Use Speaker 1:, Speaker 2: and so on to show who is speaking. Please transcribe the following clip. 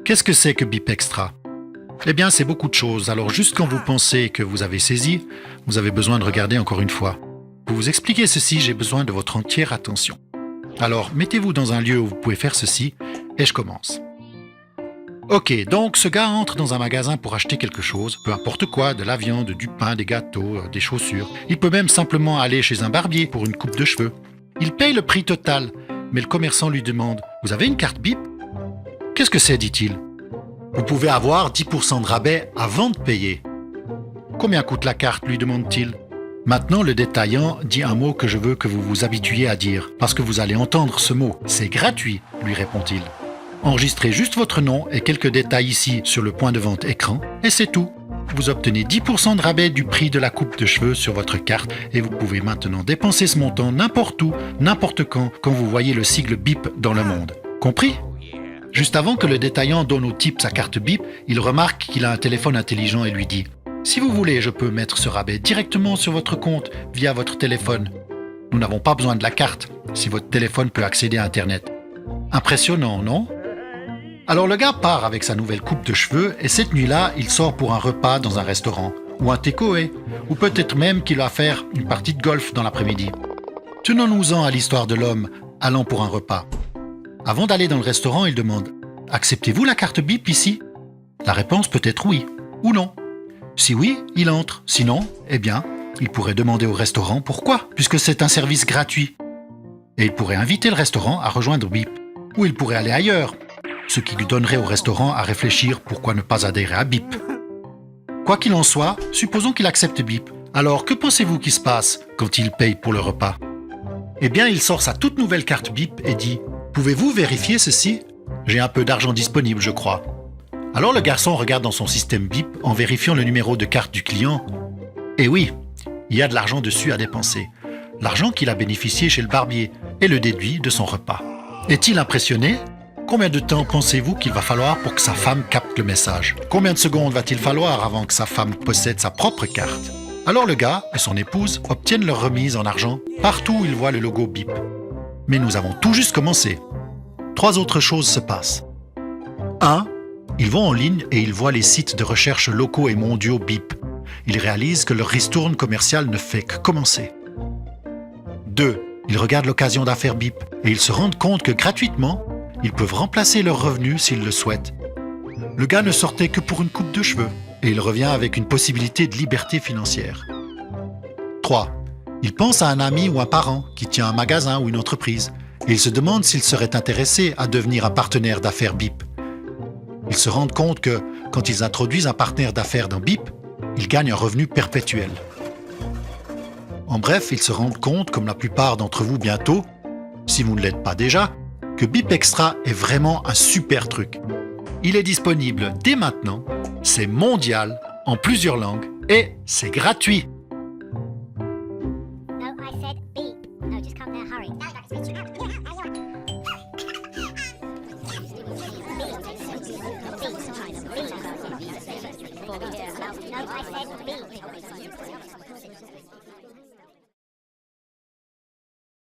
Speaker 1: Qu'est-ce que c'est que Bip Extra? Eh bien, c'est beaucoup de choses, alors juste quand vous pensez que vous avez saisi, vous avez besoin de regarder encore une fois. Pour vous expliquer ceci, j'ai besoin de votre entière attention. Alors, mettez-vous dans un lieu où vous pouvez faire ceci, et je commence. Ok, donc ce gars entre dans un magasin pour acheter quelque chose, peu importe quoi, de la viande, du pain, des gâteaux, des chaussures. Il peut même simplement aller chez un barbier pour une coupe de cheveux. Il paye le prix total, mais le commerçant lui demande « Vous avez une carte Bip ?» « Qu'est-ce que c'est ?» dit-il. « Vous pouvez avoir 10% de rabais avant de payer. »« Combien coûte la carte ?» lui demande-t-il. Maintenant, le détaillant dit un mot que je veux que vous vous habituiez à dire, parce que vous allez entendre ce mot. « C'est gratuit » lui répond-il. Enregistrez juste votre nom et quelques détails ici sur le point de vente écran, et c'est tout. Vous obtenez 10% de rabais du prix de la coupe de cheveux sur votre carte et vous pouvez maintenant dépenser ce montant n'importe où, n'importe quand vous voyez le sigle Bip dans le monde. Compris? Juste avant que le détaillant donne au type sa carte Bip, il remarque qu'il a un téléphone intelligent et lui dit « Si vous voulez, je peux mettre ce rabais directement sur votre compte via votre téléphone. Nous n'avons pas besoin de la carte, si votre téléphone peut accéder à Internet. » Impressionnant, non? Alors le gars part avec sa nouvelle coupe de cheveux et cette nuit-là, il sort pour un repas dans un restaurant, ou un takeaway, ou peut-être même qu'il va faire une partie de golf dans l'après-midi. Tenons-nous-en à l'histoire de l'homme allant pour un repas. Avant d'aller dans le restaurant, il demande « Acceptez-vous la carte Bip ici ?» La réponse peut être oui ou non. Si oui, il entre. Sinon, eh bien, il pourrait demander au restaurant pourquoi, puisque c'est un service gratuit. Et il pourrait inviter le restaurant à rejoindre Bip. Ou il pourrait aller ailleurs, ce qui lui donnerait au restaurant à réfléchir pourquoi ne pas adhérer à Bip. Quoi qu'il en soit, supposons qu'il accepte Bip. Alors, que pensez-vous qui se passe quand il paye pour le repas? Eh bien, il sort sa toute nouvelle carte Bip et dit « Pouvez-vous vérifier ceci? J'ai un peu d'argent disponible, je crois. » Alors le garçon regarde dans son système Bip en vérifiant le numéro de carte du client. Et oui, il y a de l'argent dessus à dépenser. L'argent qu'il a bénéficié chez le barbier et le déduit de son repas. Est-il impressionné? Combien de temps pensez-vous qu'il va falloir pour que sa femme capte le message? Combien de secondes va-t-il falloir avant que sa femme possède sa propre carte? Alors le gars et son épouse obtiennent leur remise en argent partout où ils voient le logo Bip. Mais nous avons tout juste commencé. 3 autres choses se passent. 1. Ils vont en ligne et ils voient les sites de recherche locaux et mondiaux Bip. Ils réalisent que leur ristourne commerciale ne fait que commencer. 2. Ils regardent l'occasion d'affaires Bip et ils se rendent compte que gratuitement, ils peuvent remplacer leurs revenus s'ils le souhaitent. Le gars ne sortait que pour une coupe de cheveux et il revient avec une possibilité de liberté financière. 3. Il pense à un ami ou un parent qui tient un magasin ou une entreprise et il se demande s'il serait intéressé à devenir un partenaire d'affaires Bip. Ils se rendent compte que, quand ils introduisent un partenaire d'affaires dans Bip, ils gagnent un revenu perpétuel. En bref, ils se rendent compte, comme la plupart d'entre vous bientôt, si vous ne l'êtes pas déjà, que Bip Extra est vraiment un super truc. Il est disponible dès maintenant, c'est mondial, en plusieurs langues, et c'est gratuit.
Speaker 2: No, I said beep. No, just come there, hurry. No, I said beep.